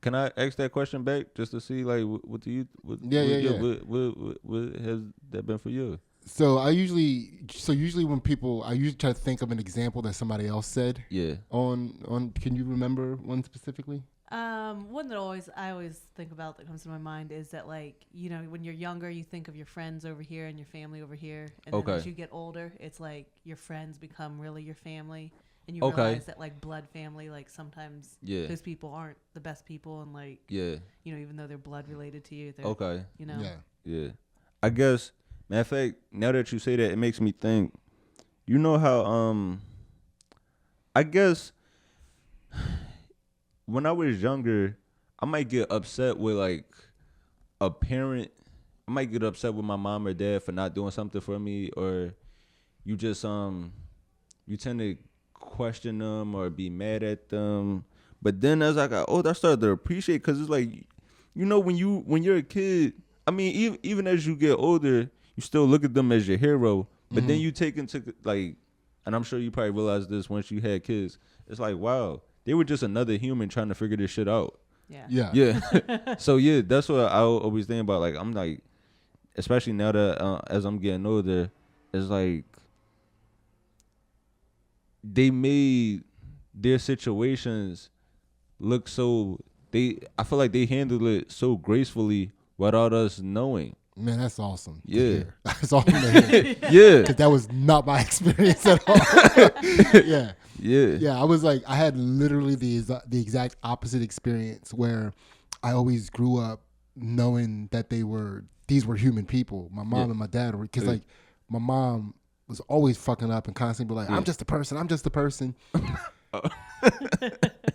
Can I ask that question back just to see, like, what do you? What has that been for you? So usually when people, I usually try to think of an example that somebody else said. Yeah. On, can you remember one specifically? One that I always think about that comes to my mind is that, like, when you're younger, you think of your friends over here and your family over here. And then as you get older, it's like your friends become really your family. And you realize that, like, blood family, like, sometimes those people aren't the best people. And, like, even though they're blood related to you, they're, Yeah. I guess, matter of fact, now that you say that, it makes me think, you know how, I guess, when I was younger, I might get upset with like a parent. I might get upset with my mom or dad for not doing something for me, or you just you tend to question them or be mad at them. But then as I got older, I started to appreciate, because it's like, when you're a kid, I mean, even as you get older, you still look at them as your hero. But then you take into, like, and I'm sure you probably realize this once you had kids, it's like, wow, they were just another human trying to figure this shit out. Yeah. So yeah, that's what I always think about. Like I'm like, especially now that as I'm getting older, it's like they made their situations look so I feel like they handled it so gracefully without us knowing. Man, that's awesome. Yeah. That's awesome to hear. Yeah. Because that was not my experience at all. Yeah. Yeah. I was like, I had literally the exact opposite experience where I always grew up knowing that these were human people. My mom and my dad were, because like my mom was always fucking up and constantly be like, I'm just a person. I'm just a person.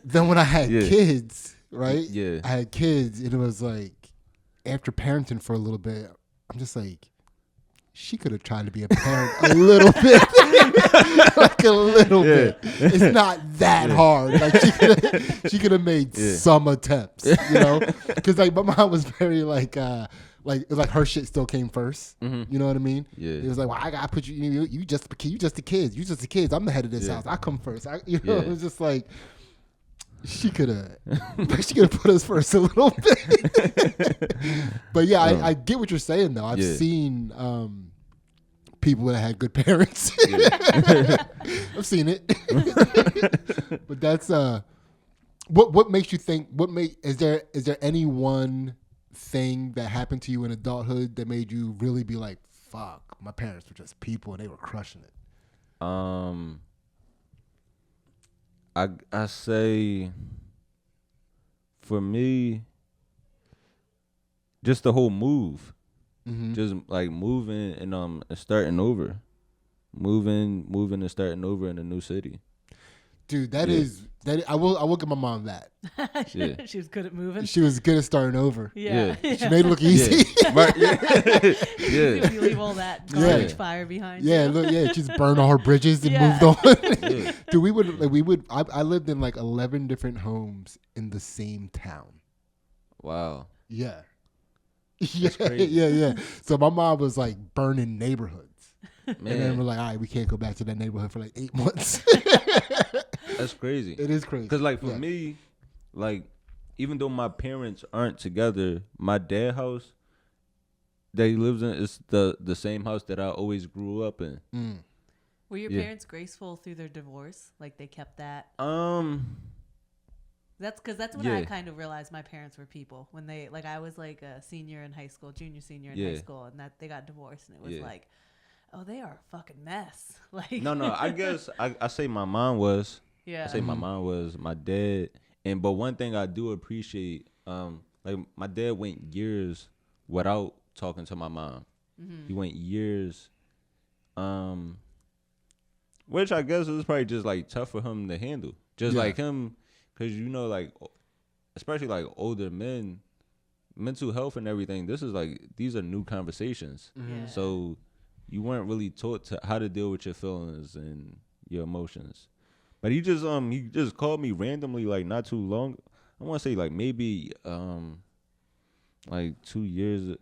Then when I had kids, right? Yeah. I had kids and it was like, after parenting for a little bit, I'm just like, she could have tried to be a parent a little bit. Like a little bit. It's not that hard. Like she could have made some attempts, you know? Because like my mom was very like it was like her shit still came first. Mm-hmm. You know what I mean? Yeah. It was like, well, I gotta put you just the kids. You just the kids. I'm the head of this house. I come first. It was just like she could have put us first a little bit. But yeah, I get what you're saying though. I've seen people that had good parents. I've seen it. But that's what makes you think is there any one thing that happened to you in adulthood that made you really be like, fuck, my parents were just people and they were crushing it? I say for me, just the whole move, just like moving and starting over, moving and starting over in a new city. Dude, that I will give my mom that. She was good at moving. She was good at starting over. Yeah. She made it look easy. You leave all that garbage fire behind. Yeah, you. she's burned all her bridges and moved on. Dude, I lived in like 11 different homes in the same town. Wow. Yeah. Yeah. So my mom was like burning neighborhoods. Man. And then we're like, all right, we can't go back to that neighborhood for like 8 months. That's crazy. It is crazy. Because like for me, like even though my parents aren't together, my dad's house that he lives in is the same house that I always grew up in. Were your parents graceful through their divorce? Like they kept that? That's when I kind of realized my parents were people. When they I was like a senior in high school, junior senior in high school, and that they got divorced, and it was like, oh, they are a fucking mess. Like no, I guess I say my mom was. Yeah. I say my mom was, my dad, but one thing I do appreciate, like my dad went years without talking to my mom. He went years, which I guess was probably just like tough for him to handle. Just like him, because like especially like older men, mental health and everything. These are new conversations. Yeah. So you weren't really taught how to deal with your feelings and your emotions. But he just called me randomly like not too long. I want to say like maybe like 2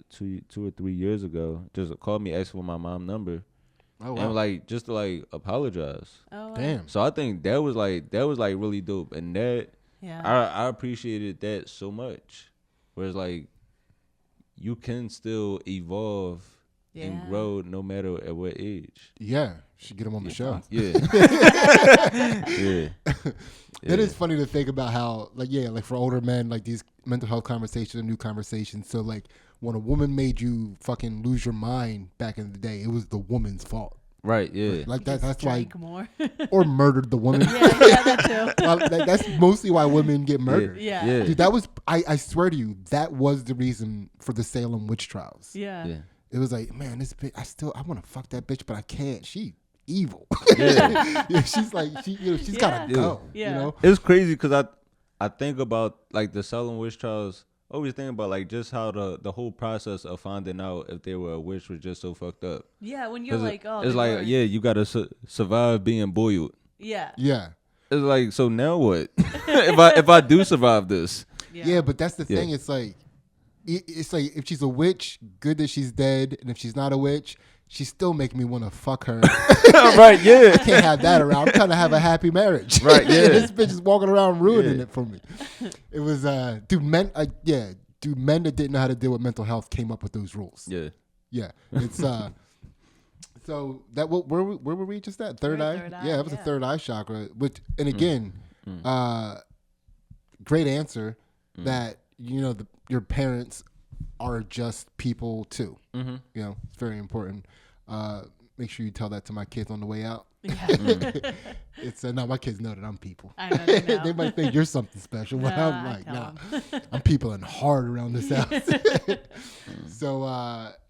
or 3 years ago. Just called me asking for my mom's number. Oh wow. And like just to like apologize. Oh wow. Damn. So I think that was like really dope, and that I appreciated that so much. Whereas like you can still evolve and grow no matter at what age. Yeah, should get him on the show. Yeah. It is funny to think about how like for older men, like these mental health conversations are new conversations. So like when a woman made you fucking lose your mind back in the day, it was the woman's fault. Right, yeah. Like that's why more. Or murdered the woman. Yeah, that too. That's mostly why women get murdered. Yeah. Dude, that was I swear to you, that was the reason for the Salem witch trials. Yeah. It was like, man, this bitch, I want to fuck that bitch, but I can't. She evil. She's like, she's gotta go. Yeah. You know? It's crazy because I think about like the Salem witch trials. I always think about like just how the whole process of finding out if they were a witch was just so fucked up. Yeah, when you're like, oh, it's like, you gotta survive being boiled. Yeah. Yeah. It's like, so now what? if I do survive this. Yeah, but that's the thing. It's like if she's a witch, good that she's dead, and if she's not a witch, she's still making me want to fuck her. Right, yeah. I can't have that around. I'm trying to have a happy marriage. Right, yeah. This bitch is walking around ruining it for me. It was, men that didn't know how to deal with mental health came up with those rules. Yeah. Yeah. It's, so that, where were we just at? Third eye? Yeah, it was a third eye chakra. Which, and again, great answer that, your parents are just people too. Mm-hmm. It's very important. Make sure you tell that to my kids on the way out. Yeah. It's no, my kids know that I'm people. I know they know. They might think you're something special, but I'm like, nah. I'm peopling hard around this house. So,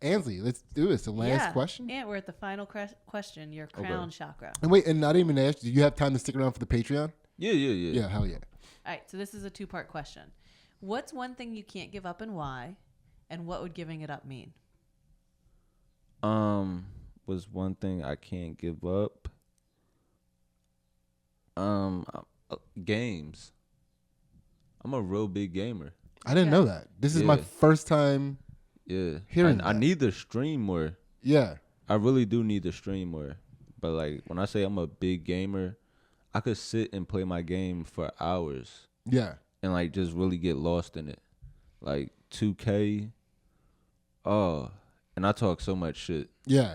Ansley, let's do this. The last question. Yeah, we're at the final question. Your crown chakra. And wait, and I didn't even ask. Do you have time to stick around for the Patreon? Yeah. Yeah, hell yeah. All right, so this is a 2-part question. What's one thing you can't give up and why? And what would giving it up mean? Was one thing I can't give up. Games. I'm a real big gamer. I didn't know that. This is my first time hearing I need to stream more. Yeah. I really do need to stream more. But like when I say I'm a big gamer, I could sit and play my game for hours. Yeah. And like just really get lost in it. Like 2K. Oh, and I talk so much shit. Yeah.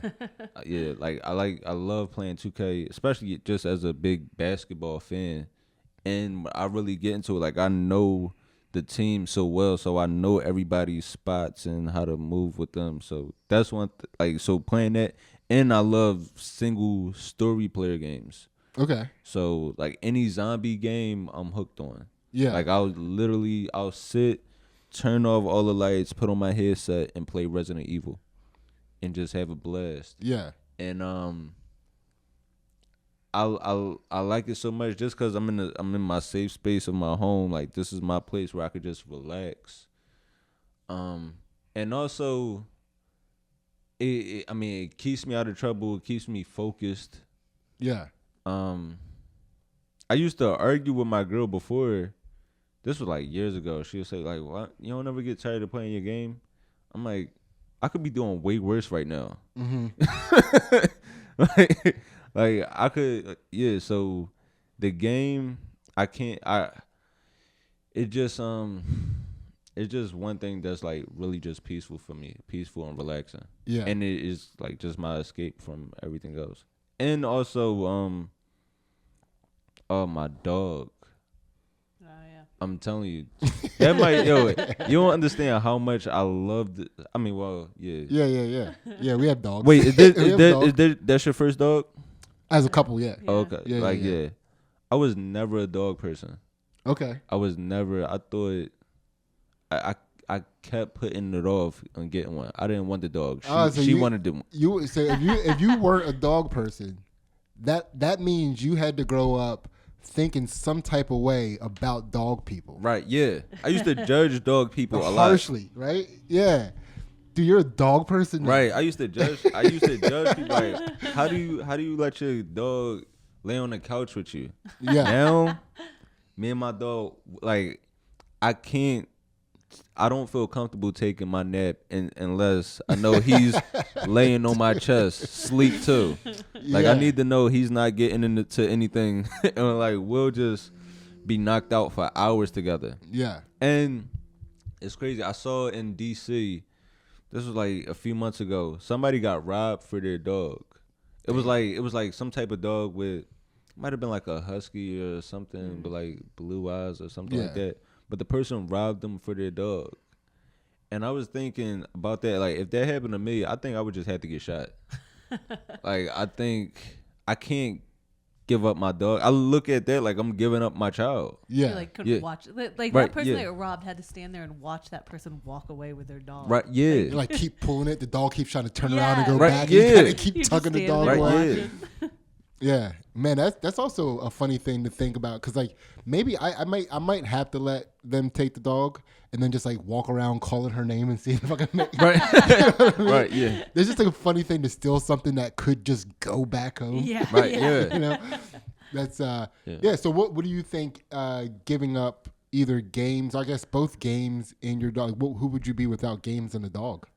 Yeah, like I love playing 2K, especially just as a big basketball fan. And I really get into it. Like I know the team so well, so I know everybody's spots and how to move with them. So that's one so playing that, and I love single story player games. Okay. So like any zombie game, I'm hooked on. Yeah. Like I'll sit, turn off all the lights, put on my headset, and play Resident Evil, and just have a blast. Yeah. And I like it so much just because I'm in my safe space of my home. Like this is my place where I could just relax. And also, it keeps me out of trouble. It keeps me focused. Yeah. I used to argue with my girl before. This was like years ago. She would say like, "What? You don't ever get tired of playing your game?" I'm like, I could be doing way worse right now. Mm-hmm. like I could, yeah. So the game, I can't. It's just one thing that's like really just peaceful for me, peaceful and relaxing. Yeah. And it is like just my escape from everything else. And also, my dog. I'm telling you, that might you don't understand how much I loved it. I mean, well, yeah. Yeah, we have dogs. Wait, that's your first dog? As a couple, yeah. Oh, okay. Yeah. I was never a dog person. Okay. I was never. I thought I kept putting it off on getting one. I didn't want the dog. She wanted them. If you weren't a dog person, that means you had to grow up thinking some type of way about dog people. Right, yeah. I used to judge dog people a lot. Harshly, right? Yeah. Dude, you're a dog person now. Right. I used to judge people like, how do you let your dog lay on the couch with you? Yeah. Now, me and my dog, like, I don't feel comfortable taking my nap unless I know he's laying on my chest, sleep too. Like I need to know he's not getting into anything, and like we'll just be knocked out for hours together. Yeah, and it's crazy. I saw in DC, this was like a few months ago. Somebody got robbed for their dog. It was like some type of dog with, might have been like a husky or something, but like blue eyes or something like that. But the person robbed them for their dog. And I was thinking about that. Like, if that happened to me, I think I would just have to get shot. Like, I think I can't give up my dog. I look at that like I'm giving up my child. Yeah. You like couldn't watch. Like that person that robbed had to stand there and watch that person walk away with their dog. Right, yeah. Like, like keep pulling it. The dog keeps trying to turn around and go back. Yeah. And you gotta keep tugging the dog away. Yeah. Yeah, man, that's also a funny thing to think about because like maybe I might have to let them take the dog and then just like walk around calling her name and see if I can make right. You know what I mean? Right, yeah. There's just like a funny thing to steal something that could just go back home. Yeah, right, yeah. You know, that's yeah. So what do you think? Giving up either games, I guess both games and your dog. Who would you be without games and a dog?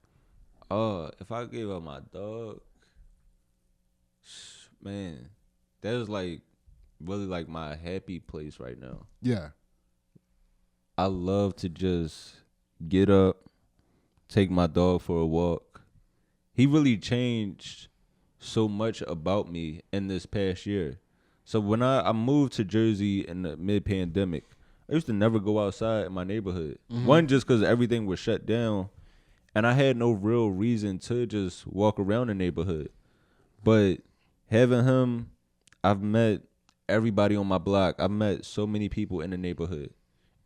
If I gave up my dog. Man, that is like really like my happy place right now. Yeah. I love to just get up, take my dog for a walk. He really changed so much about me in this past year. So when I moved to Jersey in the mid-pandemic, I used to never go outside in my neighborhood. One, just because everything was shut down, and I had no real reason to just walk around the neighborhood. But having him, I've met everybody on my block. I've met so many people in the neighborhood.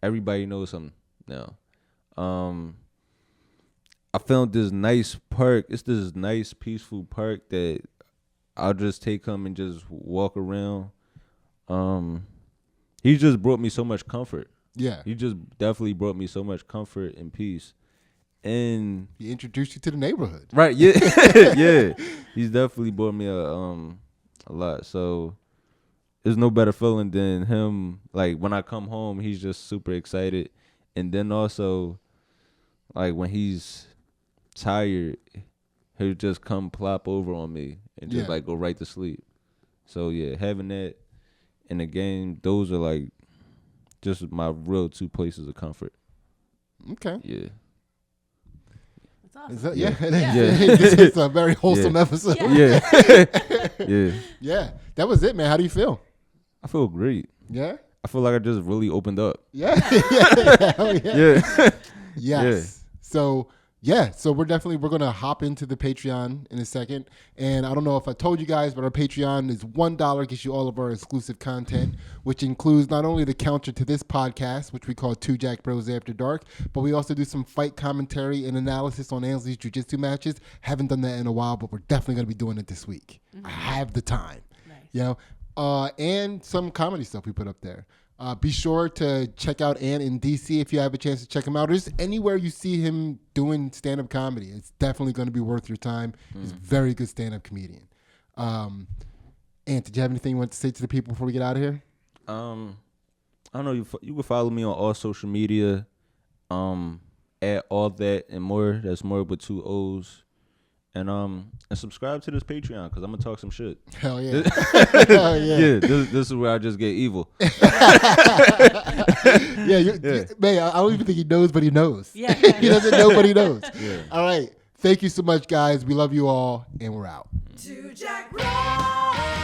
Everybody knows him now. I found this nice park. It's this nice, peaceful park that I'll just take him and just walk around. He just brought me so much comfort. Yeah. He just definitely brought me so much comfort and peace. And He introduced you to the neighborhood. right, yeah, yeah. He's definitely brought me a lot. So there's no better feeling than him. Like when I come home, he's just super excited. And then also, like when he's tired, he'll just come plop over on me and just like go right to sleep. So yeah, having that in the game, those are like just my real two places of comfort. Okay. Yeah. That's awesome. Is that, Yeah. This is a very wholesome episode. Yeah. Yeah. Yeah. That was it, man. How do you feel? I feel great. Yeah. I feel like I just really opened up. Yeah. Yeah. Hell yeah. Yeah. Yes. So we're gonna hop into the Patreon in a second. And I don't know if I told you guys, but our Patreon is $1, gets you all of our exclusive content, which includes not only the counter to this podcast, which we call Two Jack Bros After Dark, but we also do some fight commentary and analysis on Ansley's jiu-jitsu matches. Haven't done that in a while, but we're definitely gonna be doing it this week. I have the time. Nice. You know, and some comedy stuff we put up there. Be sure to check out Ant in DC if you have a chance to check him out. Or just anywhere you see him doing stand-up comedy. It's definitely going to be worth your time. He's a very good stand-up comedian. Ant, did you have anything you want to say to the people before we get out of here? I don't know. You can follow me on all social media. At all that and more. That's more with 2 O's. And subscribe to this Patreon because I'm gonna talk some shit. Hell yeah. Hell yeah. Yeah, this is where I just get evil. Man, I don't even think he knows, but he knows. Yeah. He doesn't know, but he knows. Yeah. All right. Thank you so much, guys. We love you all, and we're out. Two Jack Bros.